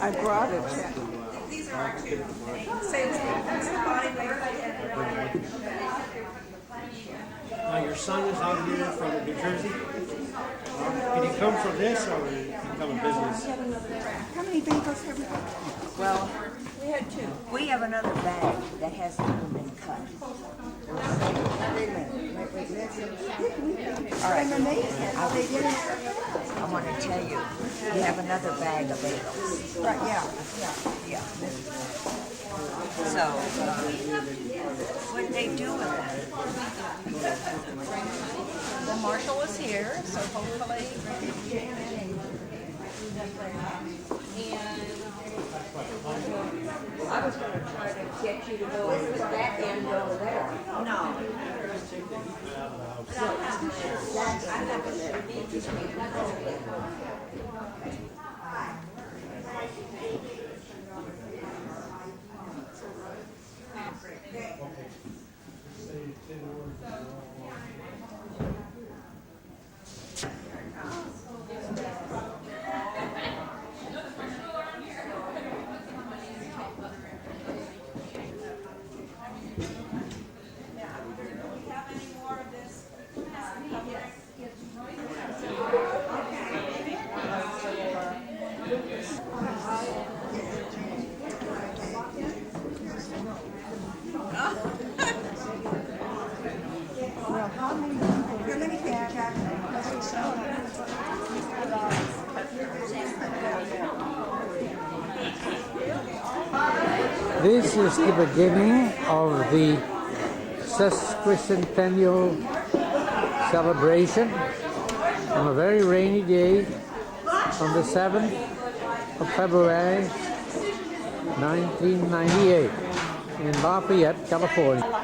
I brought it. Now your son is out here from New Jersey. Did he come from this or did he come in business? How many bagels have we got? Well, We had two. we have another bag that hasn't even been cut. Wait a minute. I'm amazed at how they did it. I want to tell you, we have another bag of bagels. Right, yeah. Yeah. So, what they do with them? Well, Marshall is here, so hopefully. I was going to try to get you to go with that end over there. No. I'm not going to be between. This is the beginning of the sesquicentennial celebration on a very rainy day on the 7th of February 1998 in Lafayette, California.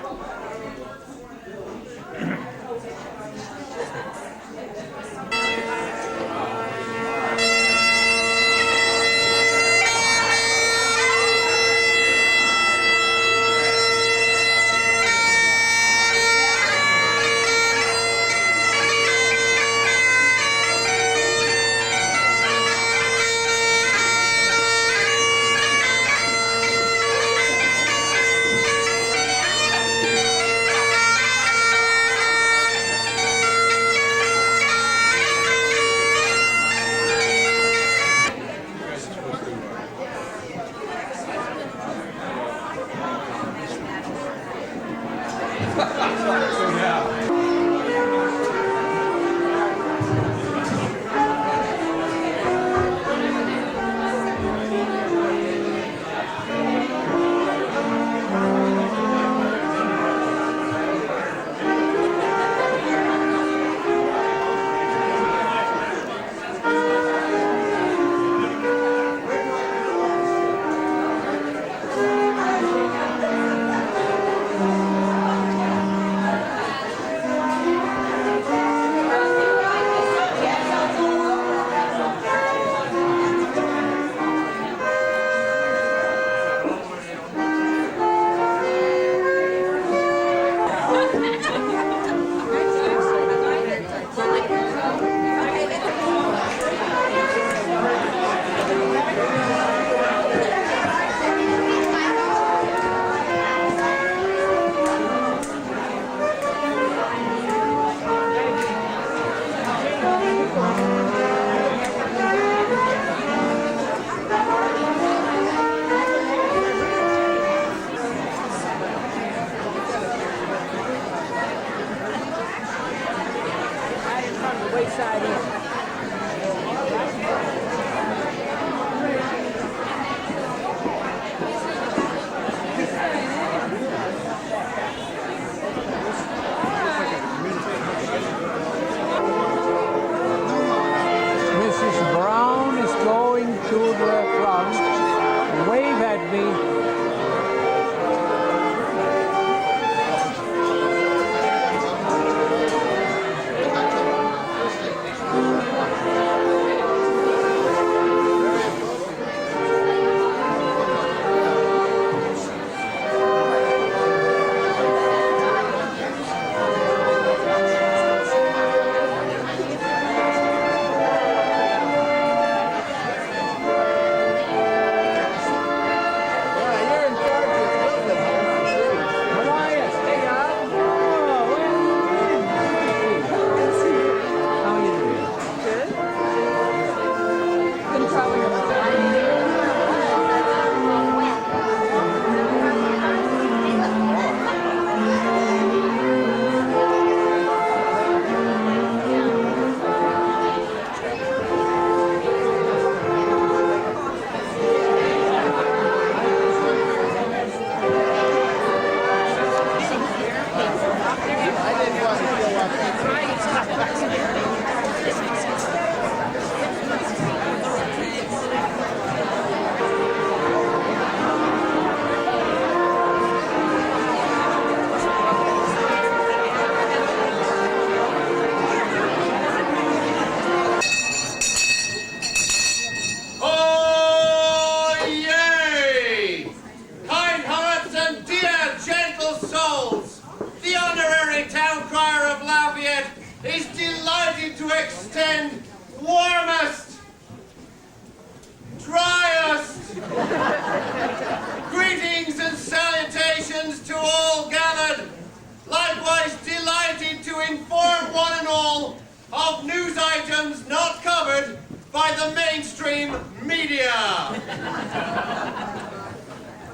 news items not covered by the mainstream media.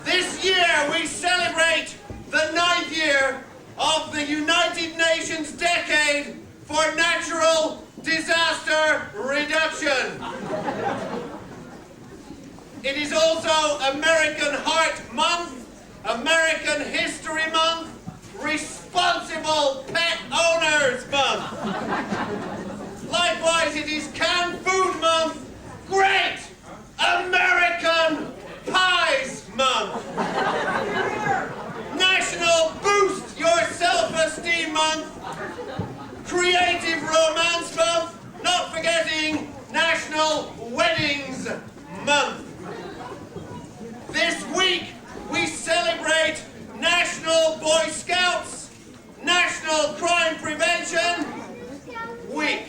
This year we celebrate the 9th year of the United Nations Decade for Natural Disaster Reduction. It is also American Heart Month, American History Month, Responsible Pet Owners Month. Likewise, it is Canned Food Month, Great American Pies Month. National Boost Your Self-Esteem Month, Creative Romance Month, not forgetting National Weddings Month. This week, we celebrate National Boy Scouts, National Crime Prevention Week.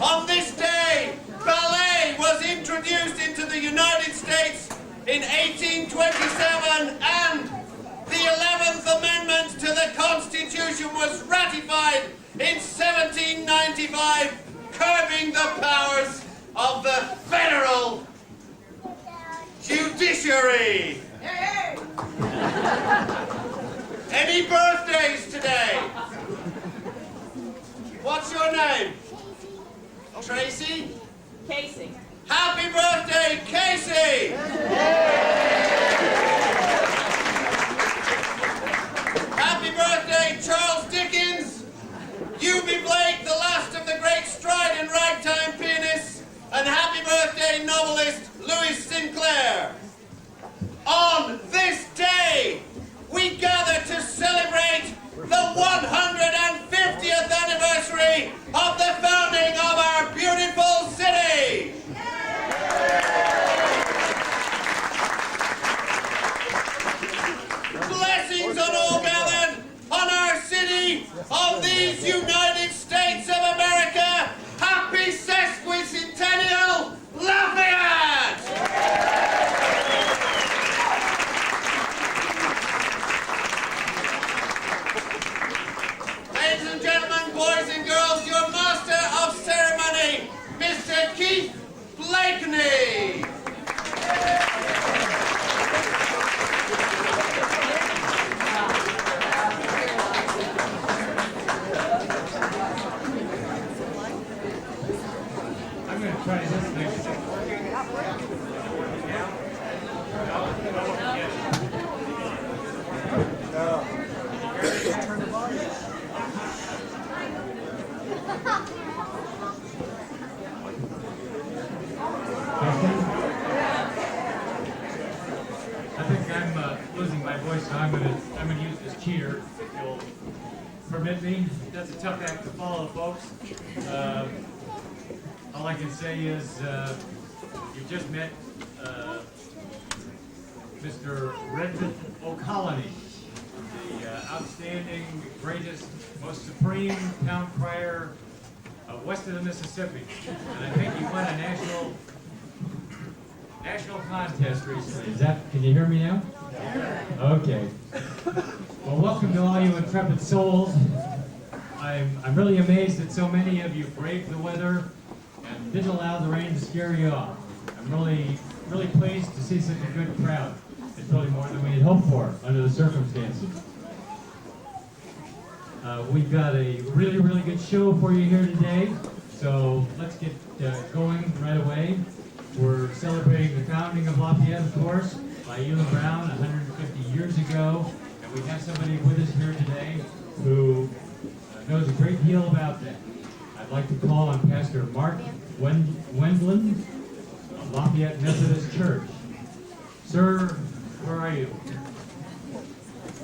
On this day, ballet was introduced into the United States in 1827 and the 11th Amendment to the Constitution was ratified in 1795, curbing the powers of the federal judiciary. Any birthdays today? What's your name? Tracy? Casey. Happy birthday, Casey! Happy birthday, Charles Dickens! Eubie Blake, the last of the great stride and ragtime pianists, and happy birthday, novelist Lewis Sinclair. On this day, we gather to celebrate the 150th anniversary of the founding of our beautiful city. Blessings on all gathered on our city of these United States of America. Happy sesquicentennial, Lafayette! Ladies and gentlemen, boys and girls, your master of ceremony, Mr. Keith Blakeney. I'm going to try this next time. I think I'm losing my voice, so I'm gonna use this cheater, if you'll permit me. That's a tough act to follow, folks. All I can say is you just met Mr. Redmond O'Colony, the outstanding, greatest, most supreme town crier west of the Mississippi. And I think you won a national contest recently. Can you hear me now? Okay. Well, welcome to all you intrepid souls. I'm really amazed that so many of you braved the weather and didn't allow the rain to scare you off. I'm really pleased to see such a good crowd. It's really more than we had hoped for under the circumstances. We've got a really good show for you here today, so let's get going right away. We're celebrating the founding of Lafayette, of course, by Ewing Brown 150 years ago, and we have somebody with us here today who knows a great deal about that. I'd like to call on Pastor Mark Wendland of Lafayette Methodist Church. Sir, where are you?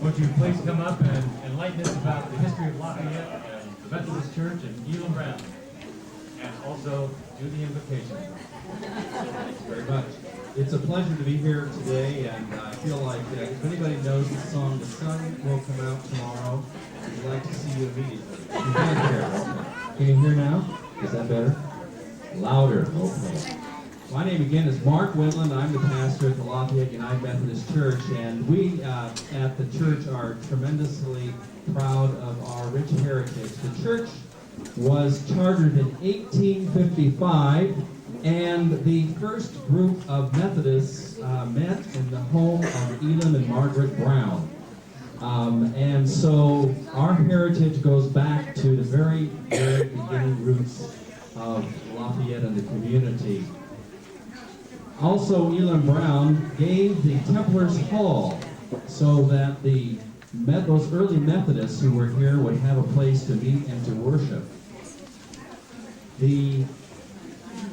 Would you please come up and enlighten us about the history of Lafayette and the Methodist Church and Ewing Brown, and also do the invocation. Thank you very much. It's a pleasure to be here today, and I feel like if anybody knows the song, "The Sun Will Come Out Tomorrow," we'd like to see you immediately. You can't hear. Can you hear now? Is that better? Louder. Okay. My name again is Mark Wendland. I'm the pastor at the Lafayette United Methodist Church, and we at the church are tremendously proud of our rich heritage. The church was chartered in 1855, and the first group of Methodists met in the home of Elam and Margaret Brown. And so our heritage goes back to the very, very beginning roots of Lafayette and the community. Also, Elam Brown gave the Templars Hall so that those early Methodists who were here would have a place to meet and to worship. The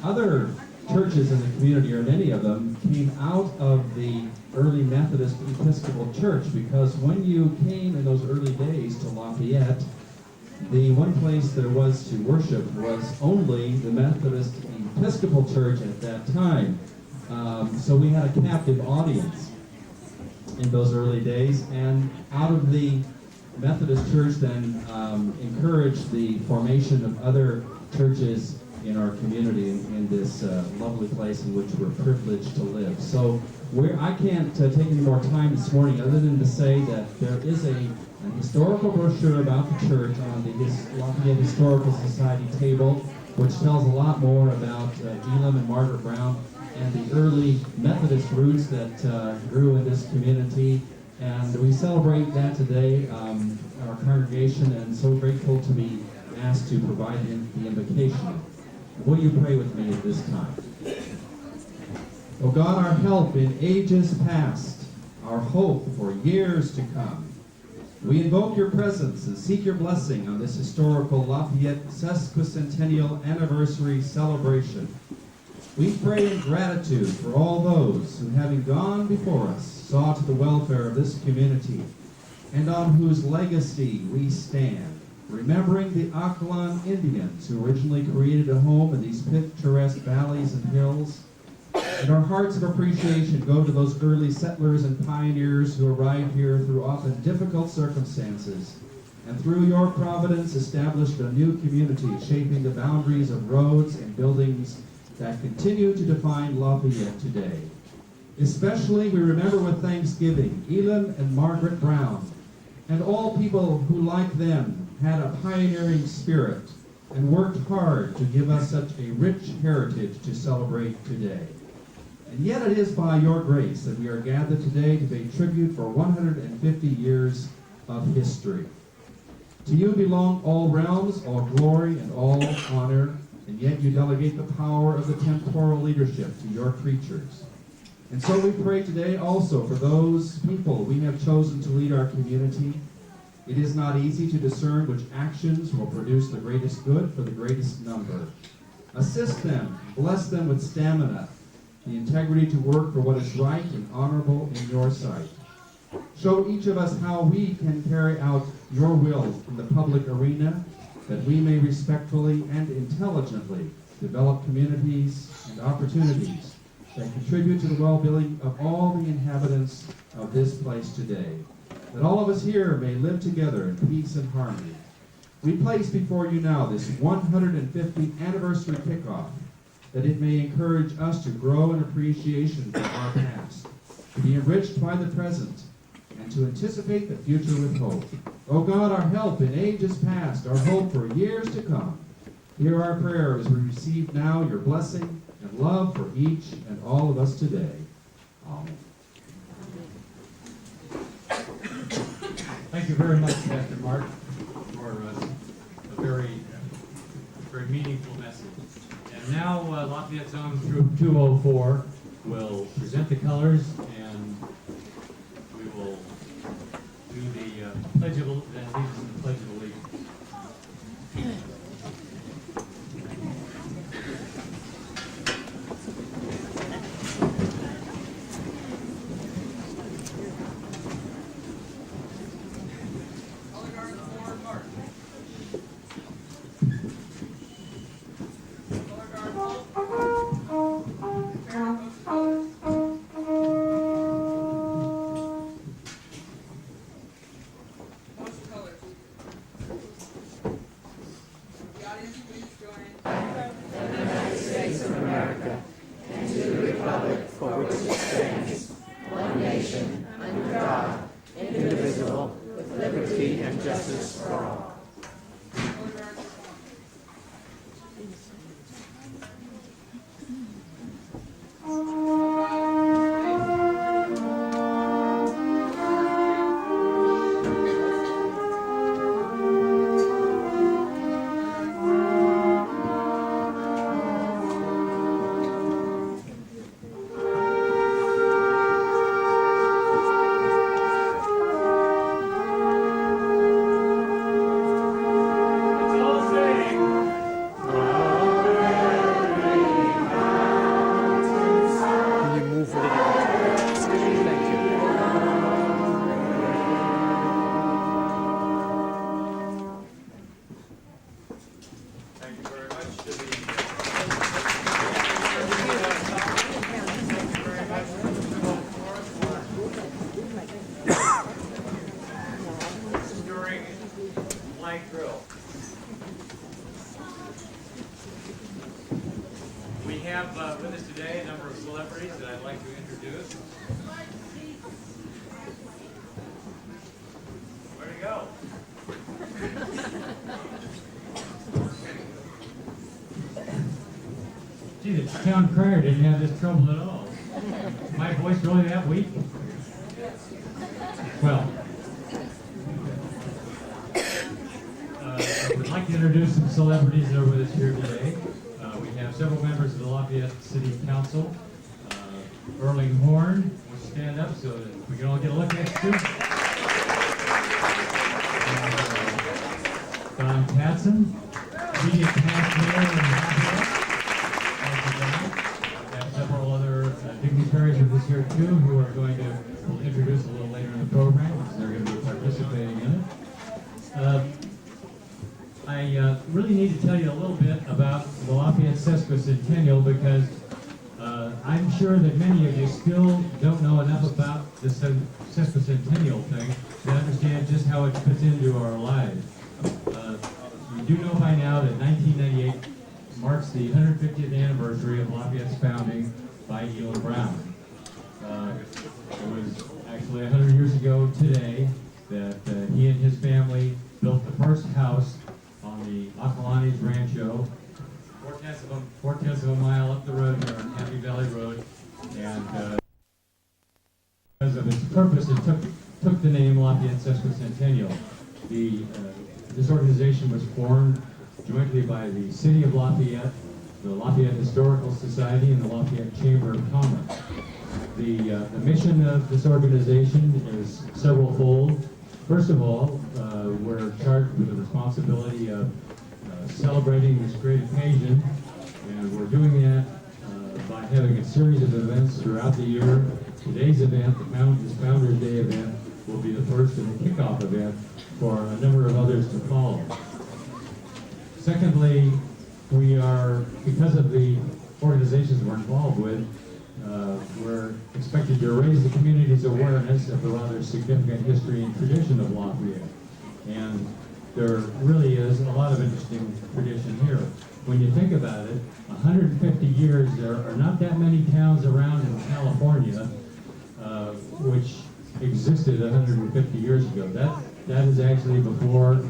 other churches in the community, or many of them, came out of the early Methodist Episcopal Church, because when you came in those early days to Lafayette, the one place there was to worship was only the Methodist Episcopal Church at that time. So we had a captive audience in those early days, and out of the Methodist Church then encouraged the formation of other churches in our community in this lovely place in which we're privileged to live. So I can't take any more time this morning other than to say that there is an historical brochure about the church on the Lafayette Historical Society table, which tells a lot more about Elam and Margaret Brown and the early Methodist roots that grew in this community. And we celebrate that today, our congregation, and so grateful to be asked to provide the invocation. Will you pray with me at this time? O God, our help in ages past, our hope for years to come, we invoke your presence and seek your blessing on this historical Lafayette sesquicentennial anniversary celebration. We pray in gratitude for all those who, having gone before us, saw to the welfare of this community, and on whose legacy we stand, remembering the Aquilan Indians who originally created a home in these picturesque valleys and hills. And our hearts of appreciation go to those early settlers and pioneers who arrived here through often difficult circumstances, and through your providence established a new community, shaping the boundaries of roads and buildings that continue to define Lafayette today. Especially we remember with thanksgiving Elam and Margaret Brown, and all people who, like them, had a pioneering spirit and worked hard to give us such a rich heritage to celebrate today. And yet it is by your grace that we are gathered today to pay tribute for 150 years of history. To you belong all realms, all glory, and all honor, and yet you delegate the power of the temporal leadership to your creatures. And so we pray today also for those people we have chosen to lead our community. It is not easy to discern which actions will produce the greatest good for the greatest number. Assist them, bless them with stamina, the integrity to work for what is right and honorable in your sight. Show each of us how we can carry out your will in the public arena, that we may respectfully and intelligently develop communities and opportunities that contribute to the well-being of all the inhabitants of this place today. That all of us here may live together in peace and harmony. We place before you now this 150th anniversary kickoff, that it may encourage us to grow in appreciation for our past, to be enriched by the present, and to anticipate the future with hope. O God, our help in ages past, our hope for years to come, hear our prayer as we receive now your blessing and love for each and all of us today. Amen. Thank you very much, Pastor Mark, for a very meaningful message. And now Lafayette Zone Troop 204 will present the colors, and we will do the Pledge of Allegiance. today a number of celebrities that I'd like to introduce. Where'd he go? Gee, the town crier didn't have this trouble at all. My voice really that weak? Well, I would like to introduce some celebrities that are with us here today. We have several members of the Lafayette City Council. Erling Horn, will stand up so that we can all get a look at you. Don Patson, immediate past mayor in Lafayette. We have several other dignitaries with us here too, who are going to we'll introduce a little later in the program, because they're going to be participating in it. I really need to tell you a little bit about the Lafayette Sesquicentennial, because I'm sure that many of you still don't know enough about the Sesquicentennial thing to understand just how it fits into our lives. You do know by now that 1998 marks the 150th anniversary of Lafayette's founding by Elon Brown. It was actually 100 years ago today that he and his family built the first house on the Acalanes Rancho, four-tenths of a mile up the road here on Happy Valley Road, and because of its purpose, it took the name Lafayette Sesquicentennial. This organization was formed jointly by the City of Lafayette, the Lafayette Historical Society, and the Lafayette Chamber of Commerce. The mission of this organization is several-fold. First of all, we're charged with the responsibility of celebrating this great occasion, and we're doing that by having a series of events throughout the year. Today's event, this Founders Day event, will be the first and the kickoff event for a number of others to follow. Secondly, we are, because of the organizations we're involved with, we're expected to raise the community's awareness of the rather significant history and tradition of Lafayette. And there really is a lot of interesting tradition here. When you think about it, 150 years, there are not that many towns around in California which existed 150 years ago. That is actually before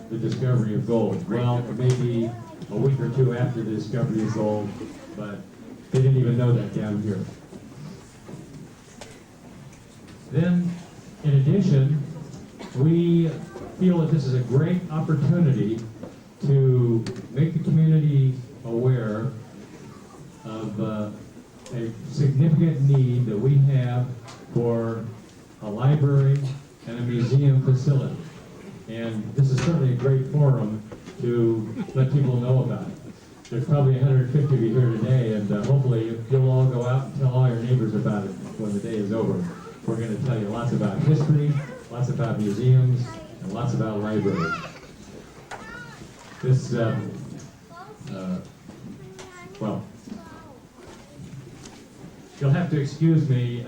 the discovery of gold. Well, maybe a week or two after the discovery of gold, but they didn't even know that down here. Then, in addition, we feel that this is a great opportunity to make the community aware of a significant need that we have for a library and a museum facility. And this is certainly a great forum to let people know about it. There's probably 150 of you here today, and hopefully you'll all go out and tell all your neighbors about it when the day is over. We're going to tell you lots about history, lots about museums, and lots about libraries. This, well, you'll have to excuse me.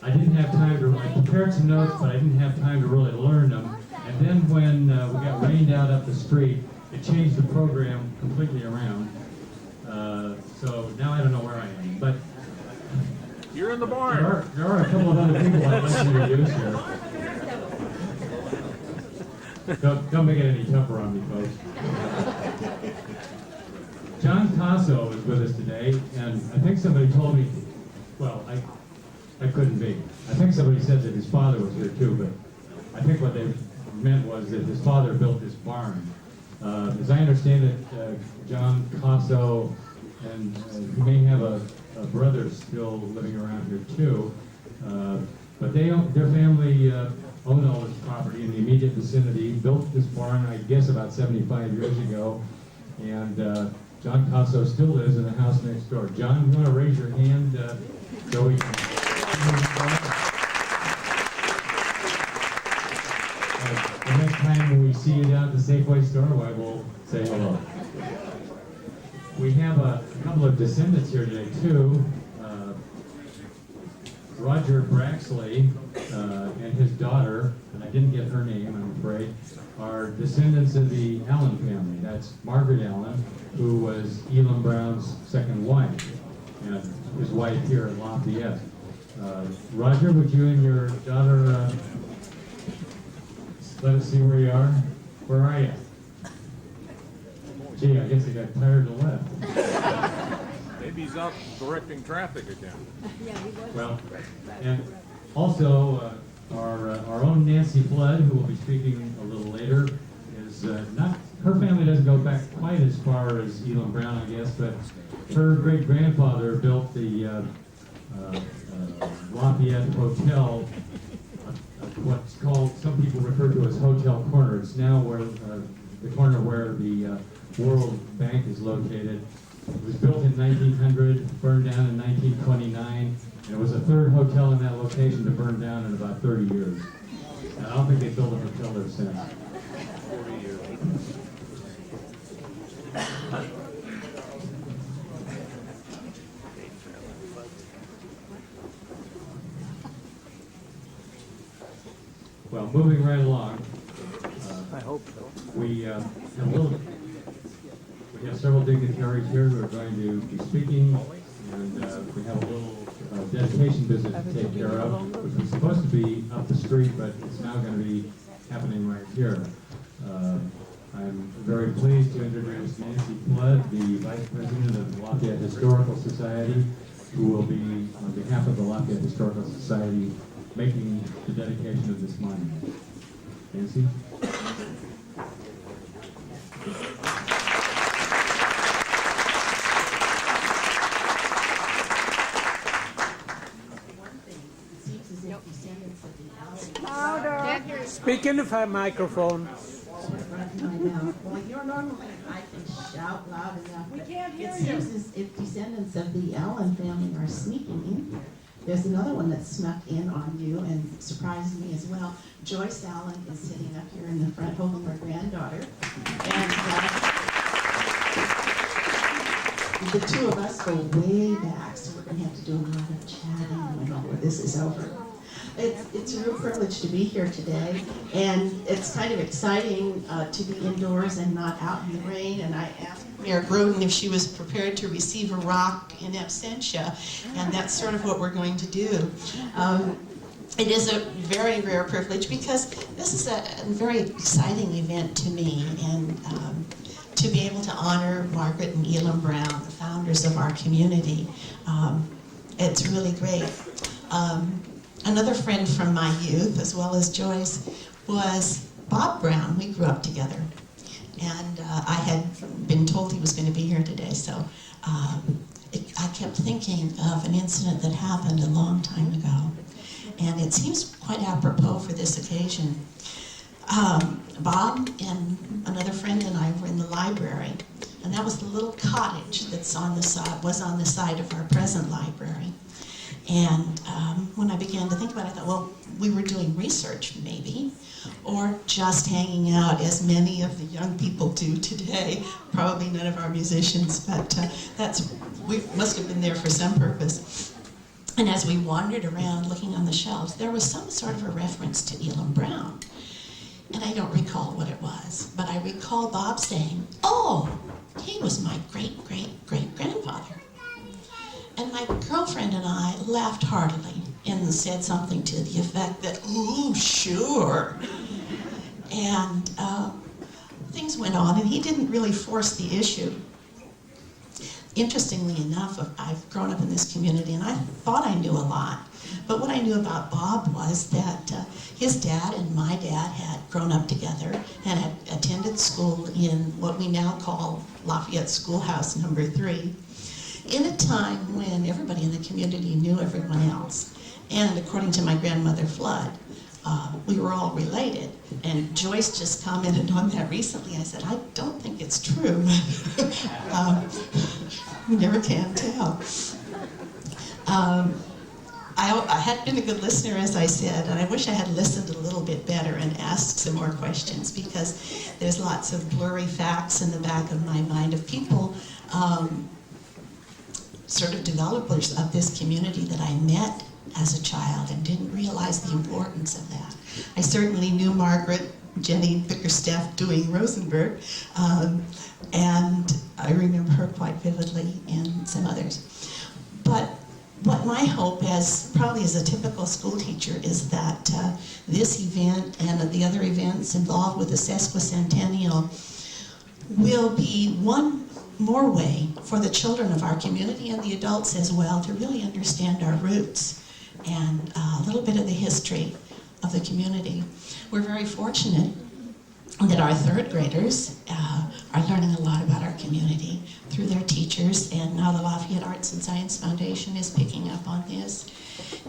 I didn't have time to, I prepared some notes, but I didn't have time to really learn them. And then when we got rained out up the street, it changed the program completely around. So now I don't know where I am, but You're in the barn. there are a couple of other people I'd like to introduce here. Don't make it any tougher on me, folks. John Tasso is with us today, and I think somebody told me, well, I couldn't be. I think somebody said that his father was here too, but I think what they meant was that his father built this barn. As I understand it, John Tasso, and he may have a brother still living around here too, but their family owned all this property in the immediate vicinity, built this barn, I guess, about 75 years ago, and John Tasso still lives in the house next door. John, you want to raise your hand so we can... The next time when we see you down at the Safeway store, I will say hello. We have a couple of descendants here today too. Roger Braxley and his daughter, and I didn't get her name, I'm afraid, are descendants of the Allen family. That's Margaret Allen, who was Elon Brown's second wife. and his wife here in Lafayette. Roger, would you and your daughter let us see where you are? Where are you? Gee, I guess he got tired and left. Maybe he's out directing traffic again. Well, and also our own Nancy Flood, who will be speaking a little later, is not. Her family doesn't go back quite as far as Elam Brown, I guess, but her great grandfather built the Lafayette Hotel. What's called, some people refer to as Hotel Corner. It's now where the corner where the World Bank is located. It was built in 1900, burned down in 1929, and it was the third hotel in that location to burn down in about 30 years. And I don't think they built a hotel there since. 40 years. Well, moving right along. I hope so. We have several dignitaries here who are going to be speaking, and we have a little dedication visit to take care of, which was supposed to be up the street, but it's now going to be happening right here. I'm very pleased to introduce Nancy Flood, the Vice President of the Lafayette Historical Society, who will be, on behalf of the Lafayette Historical Society, making the dedication of this monument. Nancy? Speak in the microphone. Well, you're normally, I can shout loud enough. We can't hear you. It seems as if descendants of the Allen family are sneaking in here. There's another one that snuck in on you and surprised me as well. Joyce Allen is sitting up here in the front holding her granddaughter. And the two of us go way back, so we're going to have to do a lot of chatting when all of this is over. It's a real privilege to be here today, and it's kind of exciting to be indoors and not out in the rain. And I asked Mayor Groden if she was prepared to receive a rock in absentia, and that's sort of what we're going to do. It is a very rare privilege because this is a very exciting event to me, and to be able to honor Margaret and Elam Brown, the founders of our community. It's really great. Another friend from my youth, as well as Joyce, was Bob Brown. We grew up together. And I had been told he was going to be here today, so I kept thinking of an incident that happened a long time ago. And it seems quite apropos for this occasion. Bob and another friend and I were in the library, and that was the little cottage that's on the side, was on the side of our present library. And when I began to think about it, I thought, well, we were doing research maybe, or just hanging out, as many of the young people do today. Probably none of our musicians, but we must have been there for some purpose. And as we wandered around looking on the shelves, there was some sort of a reference to Elam Brown. And I don't recall what it was, but I recall Bob saying, oh, he was my great-great-great-grandfather. And my girlfriend and I laughed heartily and said something to the effect that, ooh, sure. And things went on, and he didn't really force the issue. Interestingly enough, I've grown up in this community, and I thought I knew a lot. But what I knew about Bob was that his dad and my dad had grown up together and had attended school in what we now call Lafayette Schoolhouse number 3. In a time when everybody in the community knew everyone else. And according to my grandmother Flood, we were all related. And Joyce just commented on that recently. I said, I don't think it's true. You never can tell. I had been a good listener, as I said, and I wish I had listened a little bit better and asked some more questions, because there's lots of blurry facts in the back of my mind of people sort of developers of this community that I met as a child and didn't realize the importance of that. I certainly knew Margaret, Jenny Bickerstaff doing Rosenberg, and I remember her quite vividly, and some others. my hope, as probably as a typical school teacher, is that this event and the other events involved with the sesquicentennial will be one more way for the children of our community and the adults as well to really understand our roots and a little bit of the history of the community. We're very fortunate that our third graders are learning a lot about our community through their teachers, and now the Lafayette Arts and Science Foundation is picking up on this,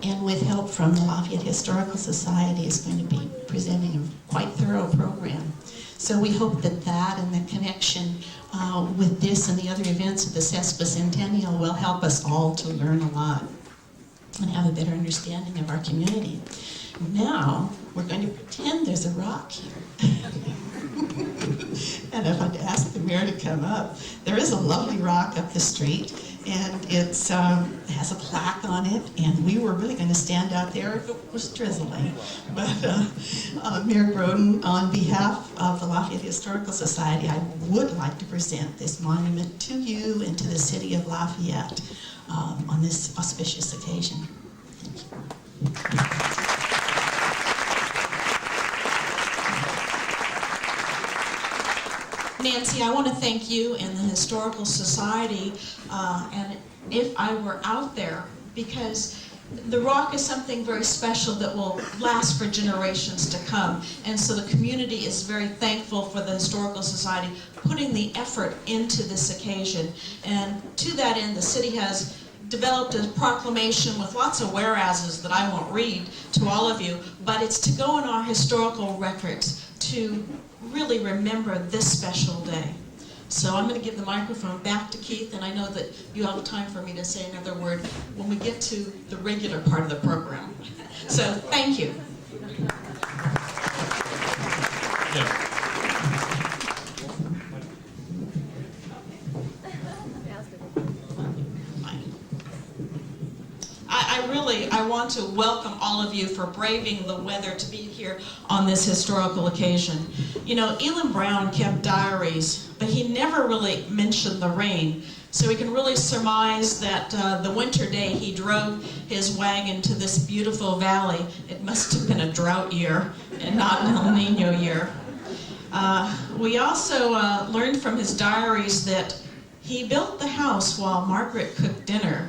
and with help from the Lafayette Historical Society is going to be presenting a quite thorough program. So we hope that that and the connection with this and the other events of the sesquicentennial will help us all to learn a lot and have a better understanding of our community. Now, we're going to pretend there's a rock here. And I'd like to ask the mayor to come up. There is a lovely rock up the street, and it has a plaque on it, and we were really going to stand out there if it was drizzling. But Mayor Groden, on behalf of the Lafayette Historical Society, I would like to present this monument to you and to the city of Lafayette on this auspicious occasion. Thank you. Nancy, I want to thank you and the Historical Society, and if I were out there, because the rock is something very special that will last for generations to come, and so the community is very thankful for the Historical Society putting the effort into this occasion. And to that end, the city has developed a proclamation with lots of whereases that I won't read to all of you, but it's to go in our historical records to really remember this special day. So I'm going to give the microphone back to Keith, and I know that you have time for me to say another word when we get to the regular part of the program. So thank you. Yeah. I want to welcome all of you for braving the weather to be here on this historical occasion. You know, Elam Brown kept diaries, but he never really mentioned the rain. So we can really surmise that the winter day he drove his wagon to this beautiful valley, it must have been a drought year and not an El Nino year. We also learned from his diaries that he built the house while Margaret cooked dinner.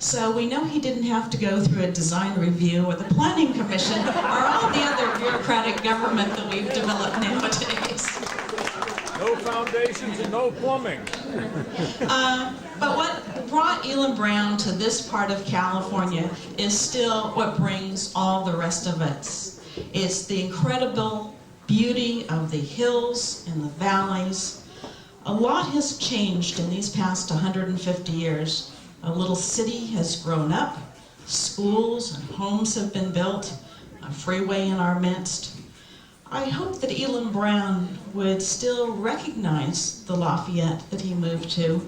So we know he didn't have to go through a design review or the planning commission or all the other bureaucratic government that we've developed nowadays. No foundations and no plumbing. But what brought Elam Brown to this part of California is still what brings all the rest of us. It's the incredible beauty of the hills and the valleys. A lot has changed in these past 150 years. A little city has grown up, schools and homes have been built, a freeway in our midst. I hope that Elam Brown would still recognize the Lafayette that he moved to,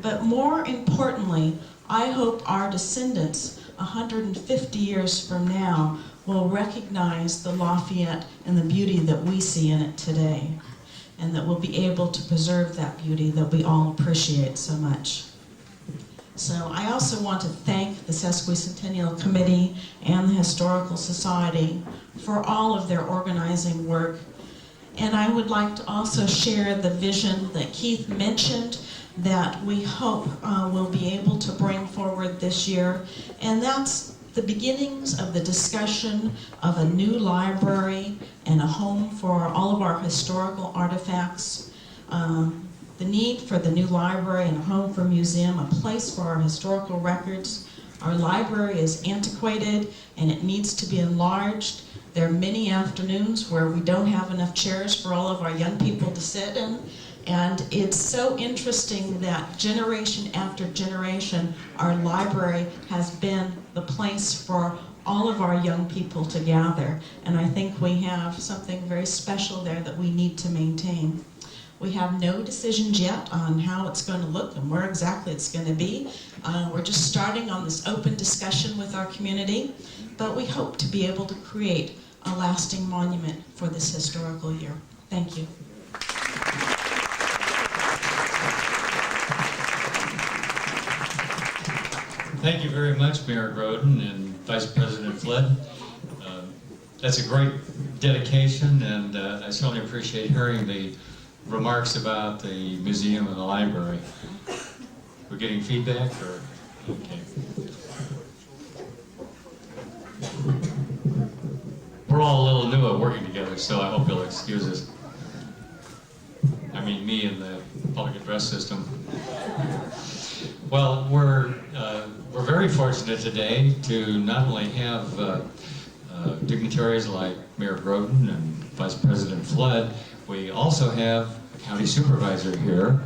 but more importantly, I hope our descendants 150 years from now will recognize the Lafayette and the beauty that we see in it today, and that we'll be able to preserve that beauty that we all appreciate so much. So I also want to thank the Sesquicentennial Committee and the Historical Society for all of their organizing work. And I would like to also share the vision that Keith mentioned that we hope we'll be able to bring forward this year. And that's the beginnings of the discussion of a new library and a home for all of our historical artifacts. The need for the new library and a home for a museum, a place for our historical records. Our library is antiquated and it needs to be enlarged. There are many afternoons where we don't have enough chairs for all of our young people to sit in. And it's so interesting that generation after generation, our library has been the place for all of our young people to gather. And I think we have something very special there that we need to maintain. We have no decisions yet on how it's going to look and where exactly it's going to be. We're just starting on this open discussion with our community, but we hope to be able to create a lasting monument for this historical year. Thank you. Thank you very much, Mayor Groden and Vice President Flood. That's a great dedication, and I certainly appreciate hearing the remarks about the museum and the library. We're getting feedback, or okay. We're all a little new at working together, so I hope you'll excuse us. I mean, me and the public address system. Well, we're very fortunate today to not only have dignitaries like Mayor Groden and Vice President Flood, we also have a county supervisor here.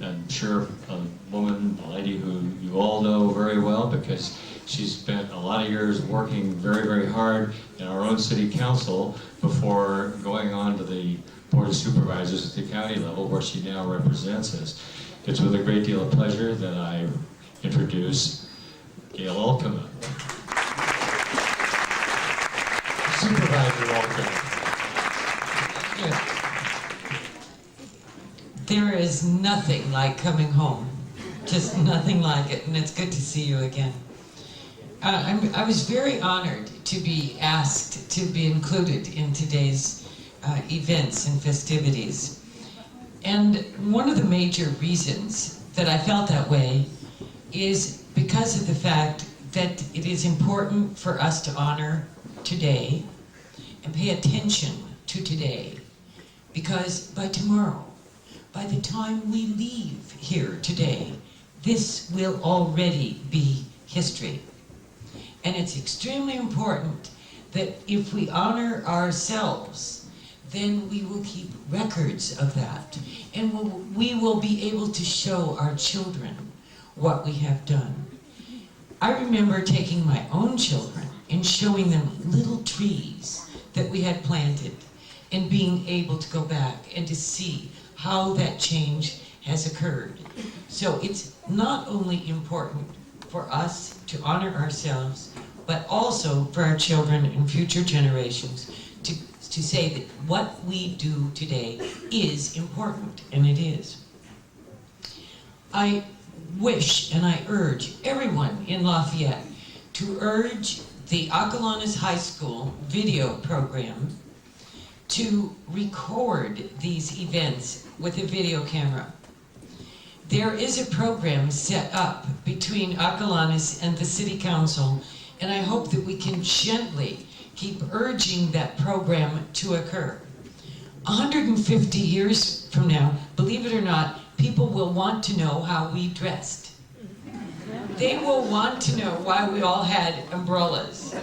I'm sure a woman, a lady who you all know very well because she's spent a lot of years working very, very hard in our own city council before going on to the Board of Supervisors at the county level where she now represents us. It's with a great deal of pleasure that I introduce Gail Alcama. Supervisor Alcama. There is nothing like coming home, just nothing like it, and it's good to see you again. I was very honored to be asked to be included in today's events and festivities. And one of the major reasons that I felt that way is because of the fact that it is important for us to honor today and pay attention to today, because by tomorrow, by the time we leave here today, this will already be history. And it's extremely important that if we honor ourselves, then we will keep records of that. And we will be able to show our children what we have done. I remember taking my own children and showing them little trees that we had planted and being able to go back and to see how that change has occurred. So it's not only important for us to honor ourselves, but also for our children and future generations to say that what we do today is important, and it is. I wish and I urge everyone in Lafayette to urge the Acalanes High School video program to record these events with a video camera. There is a program set up between Acalanes and the City Council, and I hope that we can gently keep urging that program to occur. 150 years from now, believe it or not, people will want to know how we dressed. They will want to know why we all had umbrellas.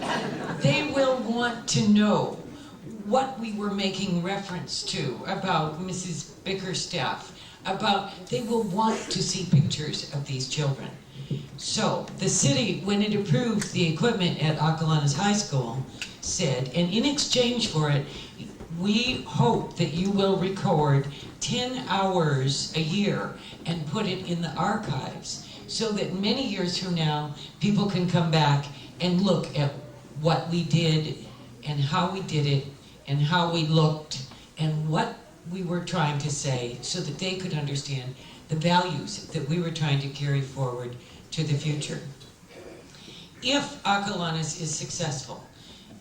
They will want to know what we were making reference to about Mrs. Bickerstaff, they will want to see pictures of these children. So the city, when it approved the equipment at Acalanes High School, said, and in exchange for it, we hope that you will record 10 hours a year and put it in the archives so that many years from now, people can come back and look at what we did and how we did it and how we looked and what we were trying to say so that they could understand the values that we were trying to carry forward to the future. If Acalanes is successful,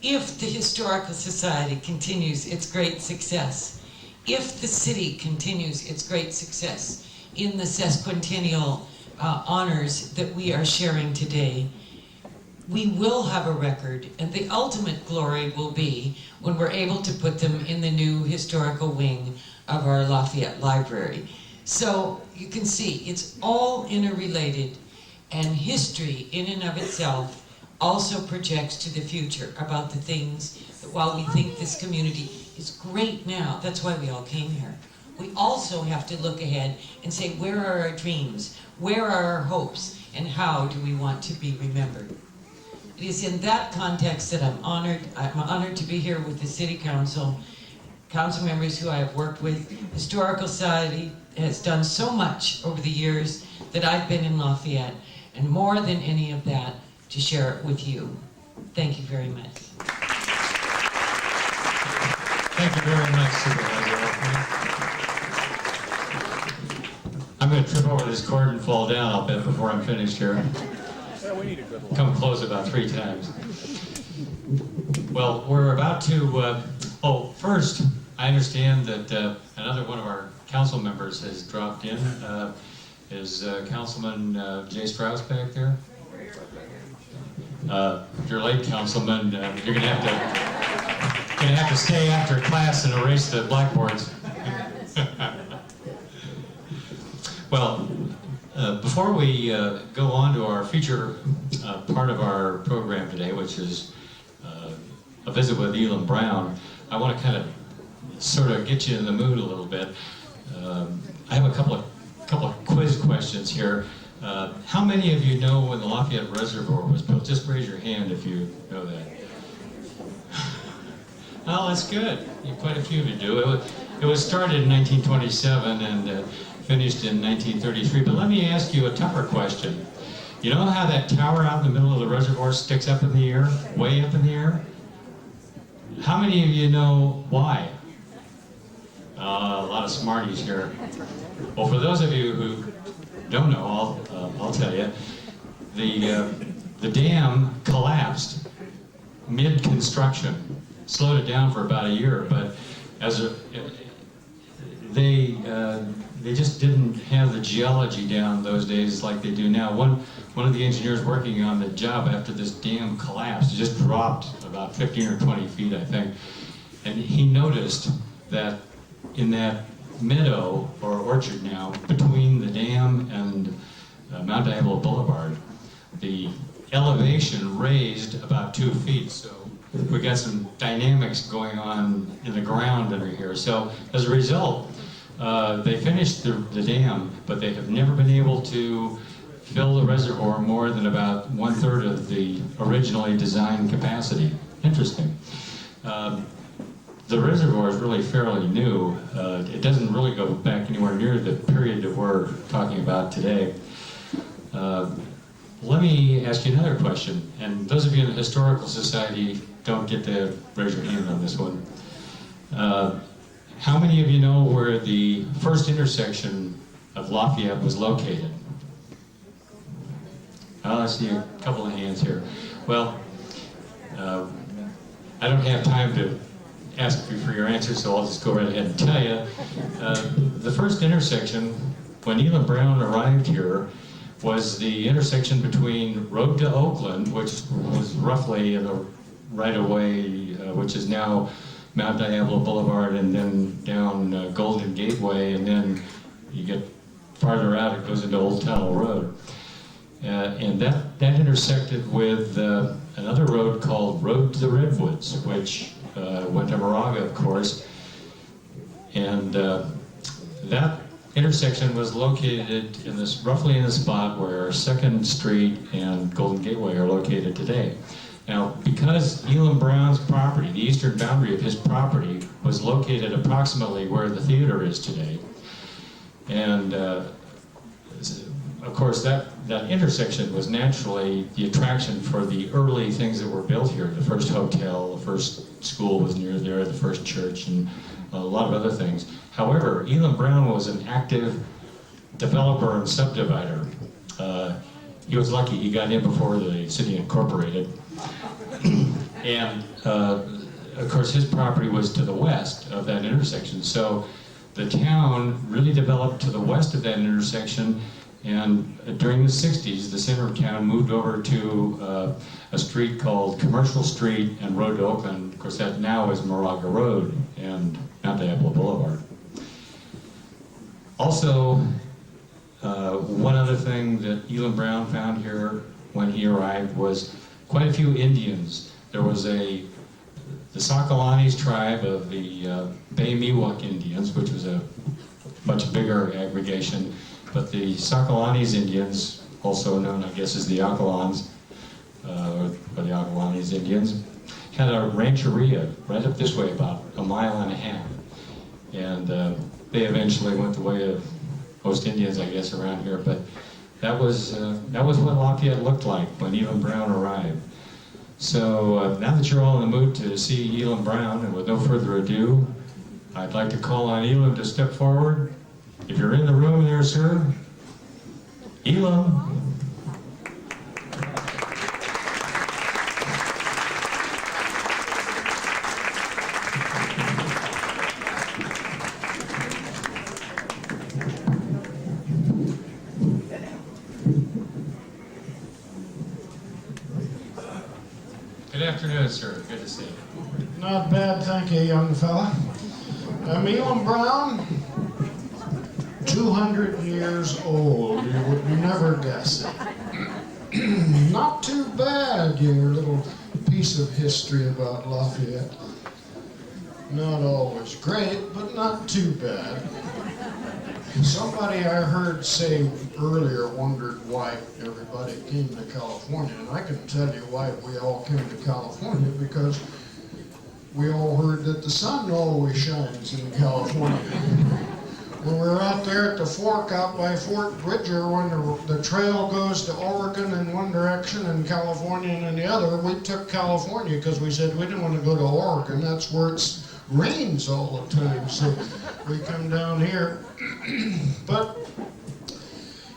if the Historical Society continues its great success, if the city continues its great success in the sesquicentennial honors that we are sharing today, we will have a record, and the ultimate glory will be when we're able to put them in the new historical wing of our Lafayette Library. So you can see it's all interrelated, and history in and of itself also projects to the future about the things that while we think this community is great now, that's why we all came here, we also have to look ahead and say, where are our dreams? Where are our hopes? And how do we want to be remembered? It is in that context that I'm honored. I'm honored to be here with the City Council, council members who I have worked with. Historical Society has done so much over the years that I've been in Lafayette, and more than any of that, to share it with you. Thank you very much. Thank you very much, Supervisor. I'm going to trip over this cord and fall down, I'll bet, before I'm finished here. Yeah, we need a good come close about 3 times. Well, we're about to, first, I understand that another one of our council members has dropped in. Is Councilman Jay Strauss back there? If you're late, Councilman, you're gonna have to stay after class and erase the blackboards. Well, before we go on to our feature part of our program today, which is a visit with Elam Brown, I want to kind of sort of get you in the mood a little bit. I have a couple of quiz questions here. How many of you know when the Lafayette Reservoir was built? Just raise your hand if you know that. Well, that's good. Quite a few of you do. It was started in 1927 and finished in 1933. But let me ask you a tougher question. You know how that tower out in the middle of the reservoir sticks up in the air, way up in the air? How many of you know why? A lot of smarties here. Well, for those of you who don't know, I'll tell you. The dam collapsed mid-construction. Slowed it down for about a year, but they just didn't have the geology down those days like they do now. One of the engineers working on the job after this dam collapsed, it just dropped about 15 or 20 feet, I think, and he noticed that in that meadow or orchard now between the dam and Mount Diablo Boulevard, the elevation raised about 2 feet. So we got some dynamics going on in the ground under here. So as a result, they finished the dam, but they have never been able to fill the reservoir more than about 1/3 of the originally designed capacity. Interesting. The reservoir is really fairly new. It doesn't really go back anywhere near the period that we're talking about today. Let me ask you another question, and those of you in the Historical Society don't get to raise your hand on this one. How many of you know where the first intersection of Lafayette was located? I see a couple of hands here. Well, I don't have time to ask you for your answer, so I'll just go right ahead and tell you. The first intersection, when Elam Brown arrived here, was the intersection between Road to Oakland, which was roughly in the right-of-way, which is now Mount Diablo Boulevard, and then down Golden Gateway, and then you get farther out, it goes into Old Tunnel Road. And that intersected with another road called Road to the Redwoods, which went to Moraga, of course. And that intersection was located in this, roughly in the spot where 2nd Street and Golden Gateway are located today. Now, because Elam Brown's property, the eastern boundary of his property, was located approximately where the theater is today, and of course that intersection was naturally the attraction for the early things that were built here. The first hotel, the first school was near there, the first church, and a lot of other things. However, Elam Brown was an active developer and subdivider. He was lucky he got in before the city incorporated. And of course his property was to the west of that intersection. So the town really developed to the west of that intersection, and during the 60s the center of town moved over to a street called Commercial Street and Road to Oakland. Of course that now is Moraga Road and Mount Diablo Boulevard. Also, one other thing that Elam Brown found here when he arrived was quite a few Indians. There was the Socalanis tribe of the Bay Miwok Indians, which was a much bigger aggregation, but the Socalanis Indians, also known, I guess, as the Ocalans, or the Ocalanis Indians, had a rancheria right up this way, about a mile and a half. And they eventually went the way of most Indians, I guess, around here, but that was what Lafayette looked like when Elam Brown arrived. So now that you're all in the mood to see Elam Brown, and with no further ado, I'd like to call on Elam to step forward. If you're in the room there, sir, Elam. Good afternoon, sir. Good to see you. Not bad, thank you, young fella. I'm Elam Brown, 200 years old. You would never guess it. Not too bad, your little piece of history about Lafayette. Not always great, but not too bad. Somebody I heard say earlier wondered why everybody came to California, and I can tell you why we all came to California, because we all heard that the sun always shines in California. When we were out there at the fork out by Fort Bridger, when the trail goes to Oregon in one direction and California in the other, we took California because we said we didn't want to go to Oregon. That's where it rains all the time, so we come down here. But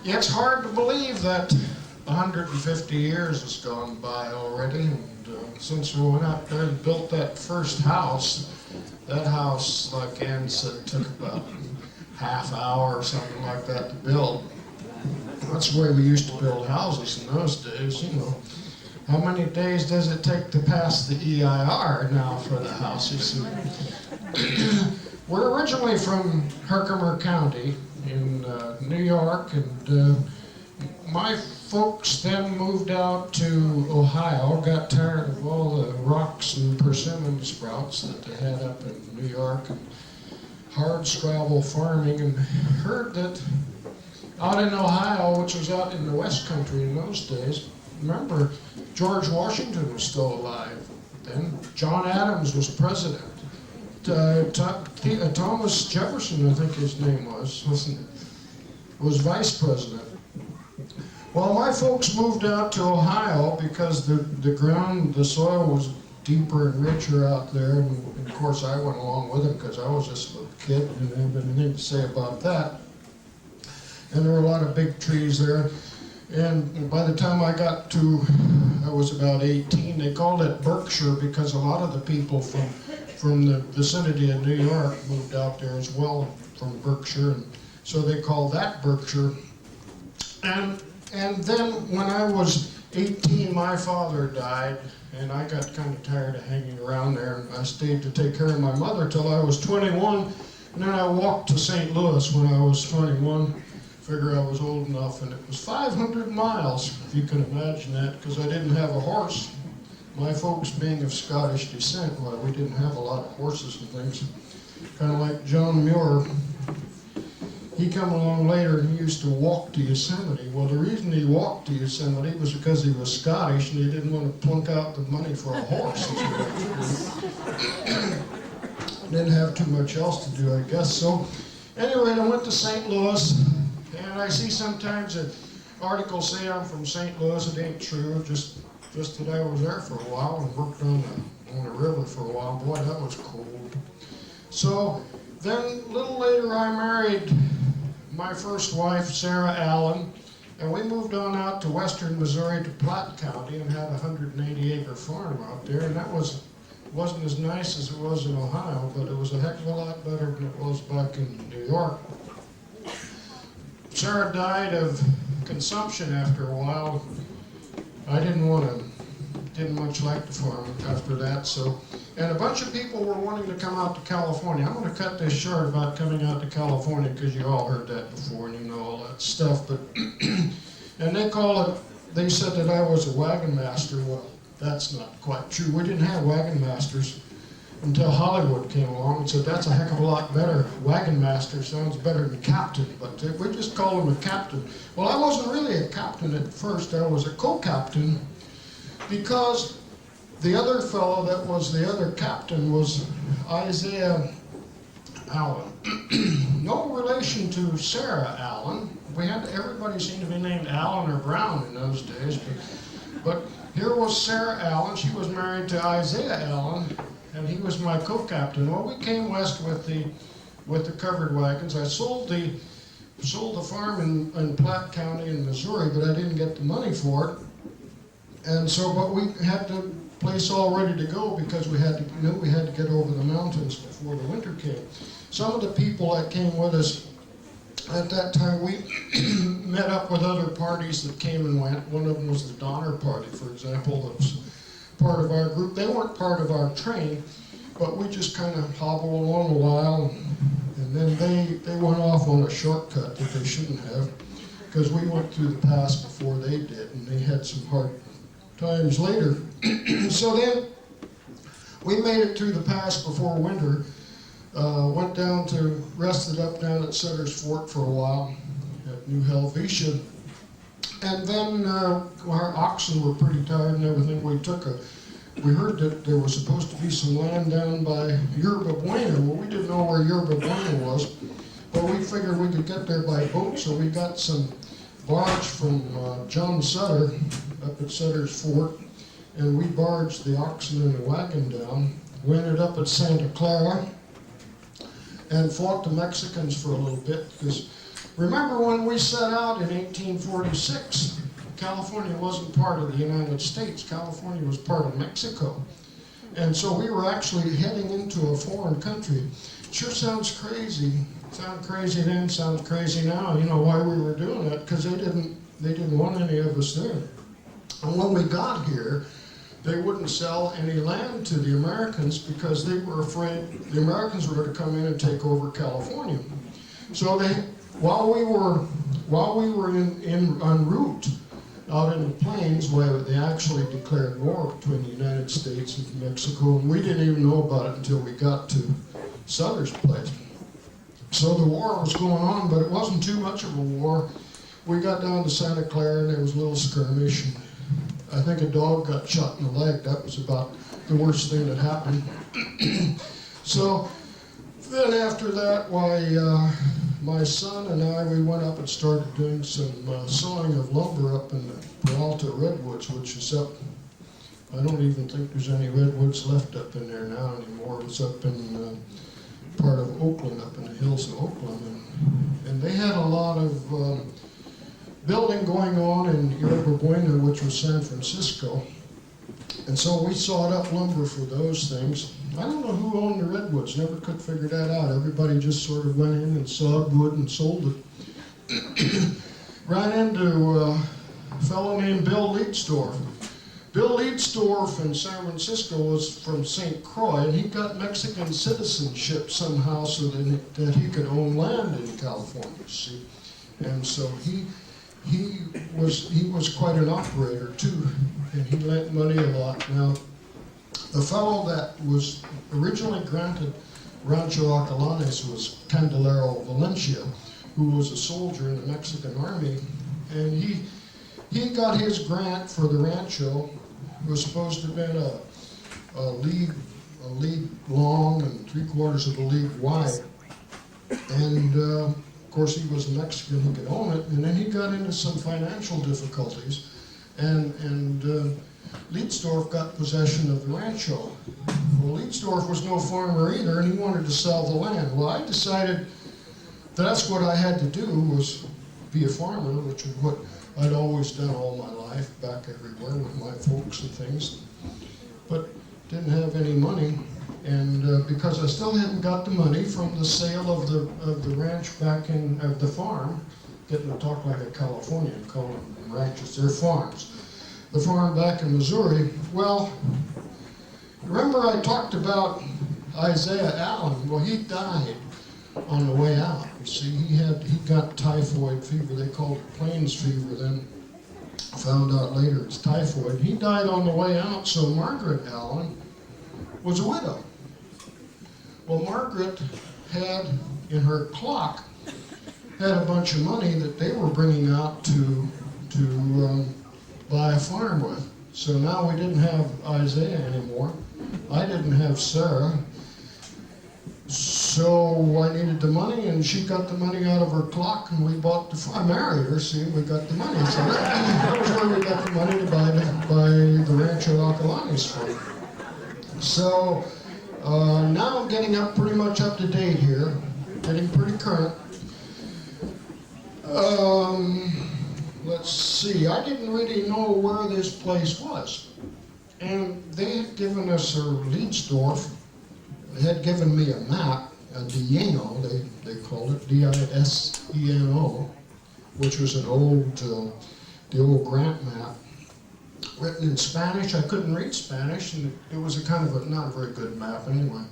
yeah, it's hard to believe that 150 years has gone by already, and since we went out there and built that first house, that house, like Ann said, took about half hour or something like that to build. That's the way we used to build houses in those days, you know. How many days does it take to pass the EIR now for the houses? We're originally from Herkimer County in New York, and my folks then moved out to Ohio, got tired of all the rocks and persimmon sprouts that they had up in New York, and hard scrabble farming, and heard that out in Ohio, which was out in the West Country in those days, remember, George Washington was still alive then. John Adams was president. Thomas Jefferson, I think his name was, wasn't it? Was vice president. Well, my folks moved out to Ohio because the ground, the soil was deeper and richer out there, and of course I went along with them because I was just a kid and didn't have anything to say about that. And there were a lot of big trees there. And by the time I was about 18, they called it Berkshire because a lot of the people from the vicinity of New York moved out there as well from Berkshire, and so they called that Berkshire. And then when I was 18, my father died, and I got kind of tired of hanging around there, and I stayed to take care of my mother till I was 21, and then I walked to St. Louis when I was 21. Figure I was old enough, and it was 500 miles, if you can imagine that, because I didn't have a horse. My folks being of Scottish descent, well, we didn't have a lot of horses and things. Kind of like John Muir. He come along later and he used to walk to Yosemite. Well, the reason he walked to Yosemite was because he was Scottish and he didn't want to plunk out the money for a horse. Didn't have too much else to do, I guess. So, anyway, I went to St. Louis. And I see sometimes that articles say I'm from St. Louis. It ain't true. Just that I was there for a while and worked on the river for a while. Boy, that was cold. So then a little later I married my first wife, Sarah Allen, and we moved on out to western Missouri to Platte County and had a 180-acre farm out there. And that wasn't as nice as it was in Ohio, but it was a heck of a lot better than it was back in New York. Sarah died of consumption after a while. I didn't much like the farm after that, and a bunch of people were wanting to come out to California. I'm going to cut this short about coming out to California because you all heard that before and you know all that stuff, but, and they said that I was a wagon master. Well, that's not quite true. We didn't have wagon masters until Hollywood came along and said, that's a heck of a lot better. Wagon master sounds better than captain, but we just call him a captain. Well, I wasn't really a captain at first. I was a co-captain because the other fellow that was the other captain was Isaiah Allen. No relation to Sarah Allen. Everybody seemed to be named Allen or Brown in those days, but here was Sarah Allen. She was married to Isaiah Allen, and he was my co-captain. Well, we came west with the covered wagons. I sold the farm in Platte County in Missouri, but I didn't get the money for it. And so, but we had the place all ready to go because we knew we had to get over the mountains before the winter came. Some of the people that came with us at that time, we met up with other parties that came and went. One of them was the Donner Party, for example, that was part of our group. They weren't part of our train, but we just kind of hobbled along a while, and then they went off on a shortcut that they shouldn't have, because we went through the pass before they did, and they had some hard times later. So then we made it through the pass before winter, went down to, rested up down at Sutter's Fort for a while at New Helvetia. And then our oxen were pretty tired and everything. We heard that there was supposed to be some land down by Yerba Buena. Well, we didn't know where Yerba Buena was, but we figured we could get there by boat, so we got some barge from John Sutter up at Sutter's Fort, and we barged the oxen and the wagon down. We ended up at Santa Clara and fought the Mexicans for a little bit, because remember when we set out in 1846, California wasn't part of the United States. California was part of Mexico. And so we were actually heading into a foreign country. It sure sounds crazy. Sound crazy then, sounds crazy now. You know why we were doing that? Because they didn't want any of us there. And when we got here, they wouldn't sell any land to the Americans because they were afraid the Americans were going to come in and take over California. So while we were en route out in the plains, where they actually declared war between the United States and Mexico, and we didn't even know about it until we got to Sutter's place. So the war was going on, but it wasn't too much of a war. We got down to Santa Clara, and there was a little skirmish, and I think a dog got shot in the leg. That was about the worst thing that happened. So then after that, my son and I, we went up and started doing some sawing of lumber up in the Peralta Redwoods, which is up, I don't even think there's any redwoods left up in there now anymore. It was up in part of Oakland, up in the hills of Oakland. And they had a lot of building going on in Yerba Buena, which was San Francisco. And so we sawed up lumber for those things. I don't know who owned the redwoods, never could figure that out. Everybody just sort of went in and sawed wood and sold it. Ran into a fellow named Bill Leadsdorf. Bill Leadsdorf in San Francisco was from St. Croix, and he got Mexican citizenship somehow so that he could own land in California, see? And so he was quite an operator too, and he lent money a lot. Now, the fellow that was originally granted Rancho Acalanes was Candelero Valencia, who was a soldier in the Mexican army, and he got his grant for the rancho. It was supposed to have been a league long and 3/4 of a league wide, and of course he was a Mexican, he could own it, and then he got into some financial difficulties, and Leadsdorf got possession of the rancho. Well, Leadsdorf was no farmer either, and he wanted to sell the land. Well, I decided that's what I had to do, was be a farmer, which is what I'd always done all my life, back everywhere with my folks and things, but didn't have any money. And because I still hadn't got the money from the sale of the ranch back in, of the farm, getting to talk like a Californian, calling them ranches, they're farms. The farm back in Missouri. Well, remember I talked about Isaiah Allen? Well, he died on the way out. You see, he got typhoid fever. They called it plains fever then. Found out later it's typhoid. He died on the way out, so Margaret Allen was a widow. Well, Margaret had, in her clock, had a bunch of money that they were bringing out to buy a farm with. So now we didn't have Isaiah anymore. I didn't have Sarah. So I needed the money, and she got the money out of her clock, and we bought the farm. I married her, see, we got the money. So that was where we got the money to buy the Rancho Acalanes for. So now I'm getting up pretty much up to date here, getting pretty current. Let's see, I didn't really know where this place was. And they had given us, or Leadsdorf, they had given me a map, a Dieno, they called it, D-I-S-E-N-O, which was an old, the old Grant map. written in Spanish. I couldn't read Spanish, and it was a kind of a not a very good map anyway.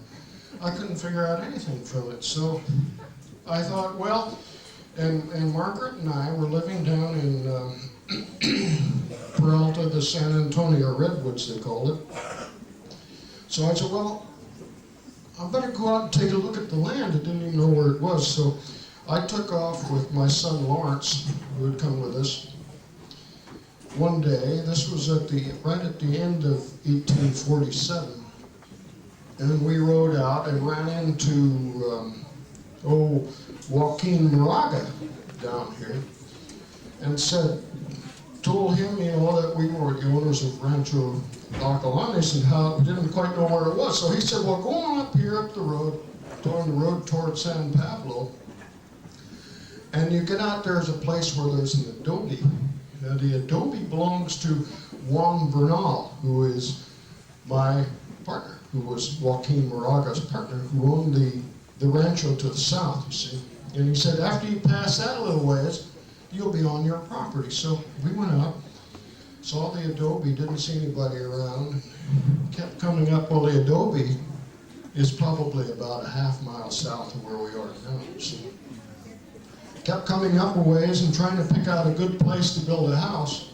I couldn't figure out anything from it, so I thought, well, and Margaret and I were living down in Peralta, the San Antonio Redwoods, they called it. So I said, well, I better go out and take a look at the land. I didn't even know where it was, so I took off with my son Lawrence, who had come with us. One day, this was right at the end of 1847, and we rode out and ran into Joaquin Moraga down here, and told him, you know, that we were the owners of Rancho Acalanes and how we didn't quite know where it was. So he said, well, go on up here up the road, on the road toward San Pablo, and you get out, there's a place where there's an adobe. Now, the adobe belongs to Juan Bernal, who is my partner, who was Joaquin Moraga's partner, who owned the rancho to the south, you see. And he said, after you pass that a little ways, you'll be on your property. So we went up, saw the adobe, didn't see anybody around, kept coming up. Well, the adobe is probably about a half mile south of where we are now, you see. Kept coming up a ways and trying to pick out a good place to build a house.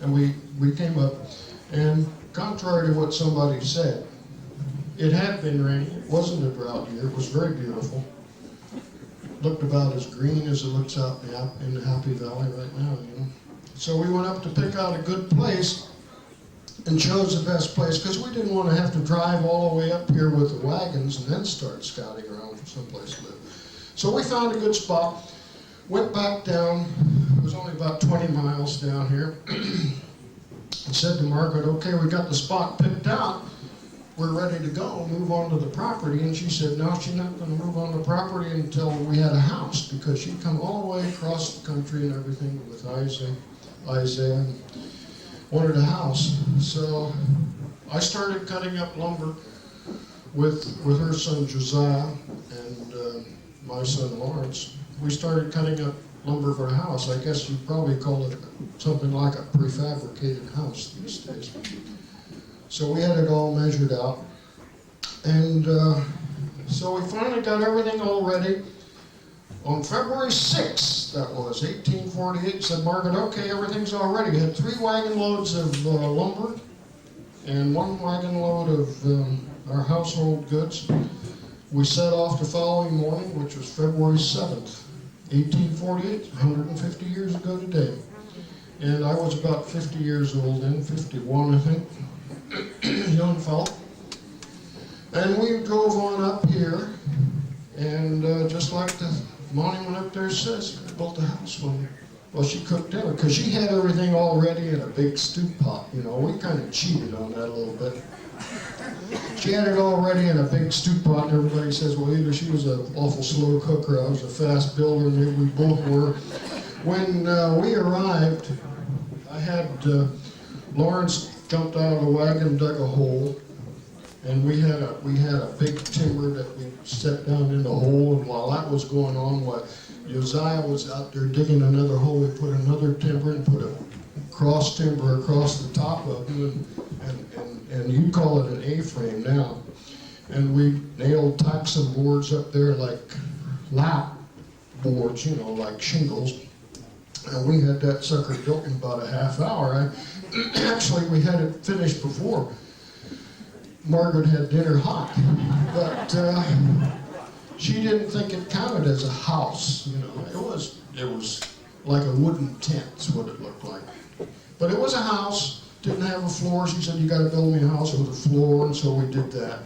And we came up, and contrary to what somebody said, it had been raining. It wasn't a drought year. It was very beautiful. Looked about as green as it looks out in the Happy Valley right now, you know. So we went up to pick out a good place and chose the best place because we didn't want to have to drive all the way up here with the wagons and then start scouting around for someplace to live. So we found a good spot, went back down. It was only about 20 miles down here. And said to Margaret, okay, we got the spot picked out. We're ready to go, move on to the property. And she said, no, she's not going to move on the property until we had a house, because she'd come all the way across the country and everything with Isaiah and wanted a house. So I started cutting up lumber with her son Josiah and my son Lawrence. We started cutting up lumber for a house. I guess you'd probably call it something like a prefabricated house these days. So we had it all measured out. And so we finally got everything all ready. On February 6th, that was 1848, said Margaret, okay, everything's all ready. We had 3 wagon loads of lumber and 1 wagon load of our household goods. We set off the following morning, which was February 7th, 1848, 150 years ago today. And I was about 50 years old then, 51 I think, young fellow. And we drove on up here, and just like the monument up there says, built a house for me. Well, she cooked dinner, because she had everything all ready in a big stew pot. You know, we kind of cheated on that a little bit. She had it all ready in a big stew pot, and everybody says, well, either she was an awful slow cook or I was a fast builder, and maybe we both were. When we arrived, I had Lawrence jumped out of the wagon, dug a hole, and we had a big timber that we set down in the hole, and while that was going on, while Josiah was out there digging another hole, we put another timber and put a cross timber across the top of it, and you'd call it an A-frame now. And we nailed Typson boards up there like lap boards, you know, like shingles. And we had that sucker built in about a half hour. Actually, we had it finished before Margaret had dinner hot. But she didn't think it counted as a house, you know. It was like a wooden tent, is what it looked like. But it was a house. Didn't have a floor. She said, you got to build me a house with a floor, and so we did that.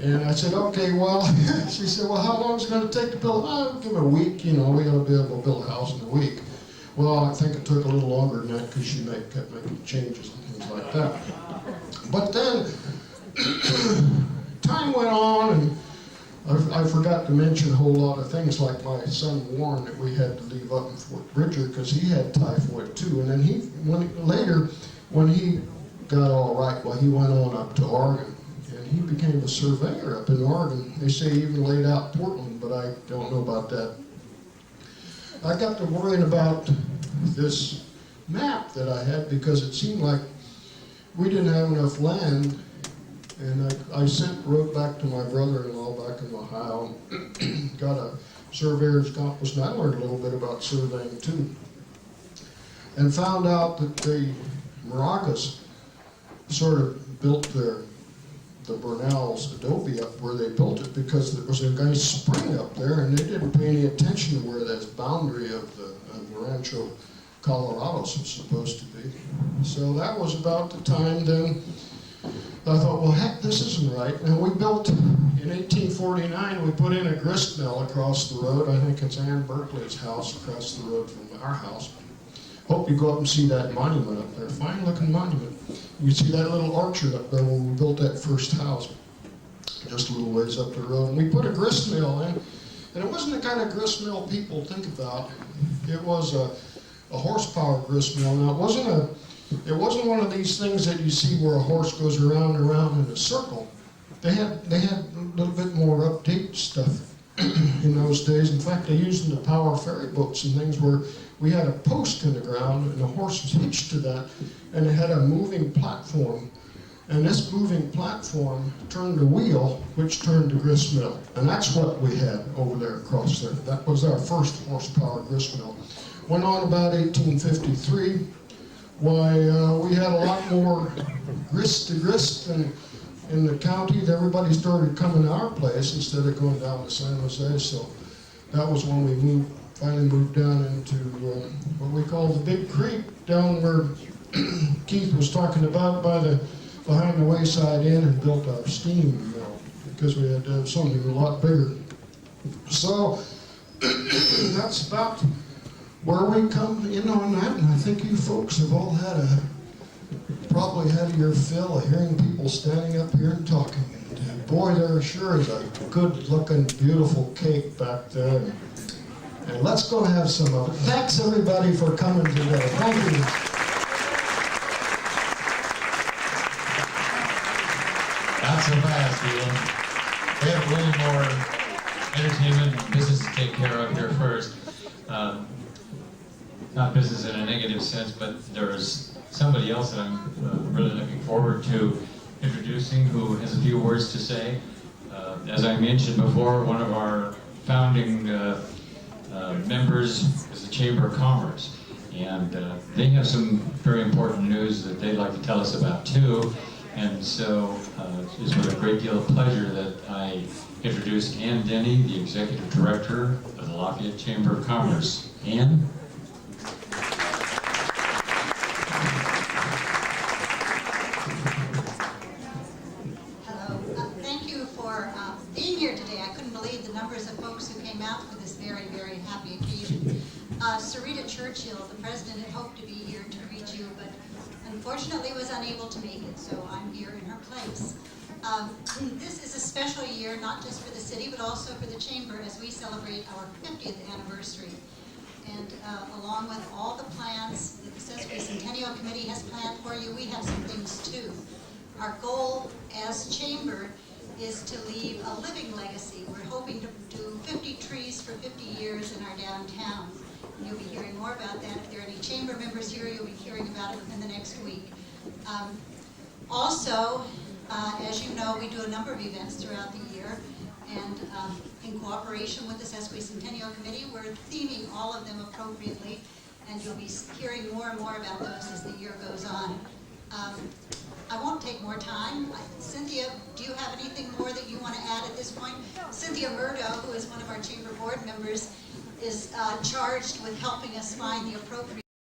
And I said, okay, well, she said, well, how long is it going to take to build? Oh, give it a week, you know, we got to be able to build a house in a week. Well, I think it took a little longer than that because she kept making changes and things like that. But then, time went on, and I forgot to mention a whole lot of things, like my son Warren that we had to leave up in Fort Bridger because he had typhoid too. And then later, when he got all right, well, he went on up to Oregon, and he became a surveyor up in Oregon. They say he even laid out Portland, but I don't know about that. I got to worrying about this map that I had because it seemed like we didn't have enough land. And I wrote back to my brother-in-law back in Ohio, got a surveyor's compass, and I learned a little bit about surveying too. And found out that the Maracas sort of built the Burnell's adobe up where they built it because there was a nice spring up there and they didn't pay any attention to where that boundary of the Rancho Colorados was supposed to be. So that was about the time then I thought, well, heck, this isn't right. And we built, in 1849, we put in a grist mill across the road. I think it's Ann Berkeley's house across the road from our house. Hope you go up and see that monument up there. Fine looking monument. You see that little orchard up there when we built that first house. Just a little ways up the road. And we put a grist mill in. And it wasn't the kind of grist mill people think about. It was a horsepower grist mill. Now, it wasn't one of these things that you see where a horse goes around and around in a circle. They had a little bit more update stuff in those days. In fact, they used in the power ferry boats and things where we had a post in the ground and the horse was hitched to that and it had a moving platform. And this moving platform turned the wheel, which turned the grist mill. And that's what we had over there across there. That was our first horsepower grist mill. Went on about 1853. Why, we had a lot more grist to grist than in the county. Everybody started coming to our place instead of going down to San Jose. So that was when we finally moved down into what we call the Big Creek, down where Keith was talking about behind the Wayside Inn, and built our steam mill because we had to have something a lot bigger. So that's about where we come in on that, and I think you folks have all probably had your fill of hearing people standing up here and talking. And boy, there sure is a good-looking, beautiful cake back there. And let's go have some of it. Thanks, everybody, for coming today. Thank you. Not so fast, Elon. We have a little more entertainment and business to take care of here first. Not business in a negative sense, but there's somebody else that I'm really looking forward to introducing who has a few words to say. As I mentioned before, one of our founding members is the Chamber of Commerce, and they have some very important news that they'd like to tell us about too. And so it's with a great deal of pleasure that I introduce Ann Denny, the Executive Director of the Lafayette Chamber of Commerce. Ann? Thank you for being here today. I couldn't believe the numbers of folks who came out for this very, very happy occasion. Sarita Churchill, the president, had hoped to be here to greet you, but unfortunately was unable to make it, so I'm here in her place. This is a special year, not just for the city, but also for the Chamber as we celebrate our 50th anniversary. And along with all the plans that the Sesquicentennial Committee has planned for you, we have some things too. Our goal as Chamber is to leave a living legacy. We're hoping to do 50 trees for 50 years in our downtown. And you'll be hearing more about that. If there are any Chamber members here, you'll be hearing about it within the next week. Also, as you know, we do a number of events throughout the year. And in cooperation with the Sesquicentennial Committee, we're theming all of them appropriately. And you'll be hearing more and more about those as the year goes on. I won't take more time. Cynthia, do you have anything more that you want to add at this point? Cynthia Murdo, who is one of our Chamber board members, is charged with helping us find the appropriate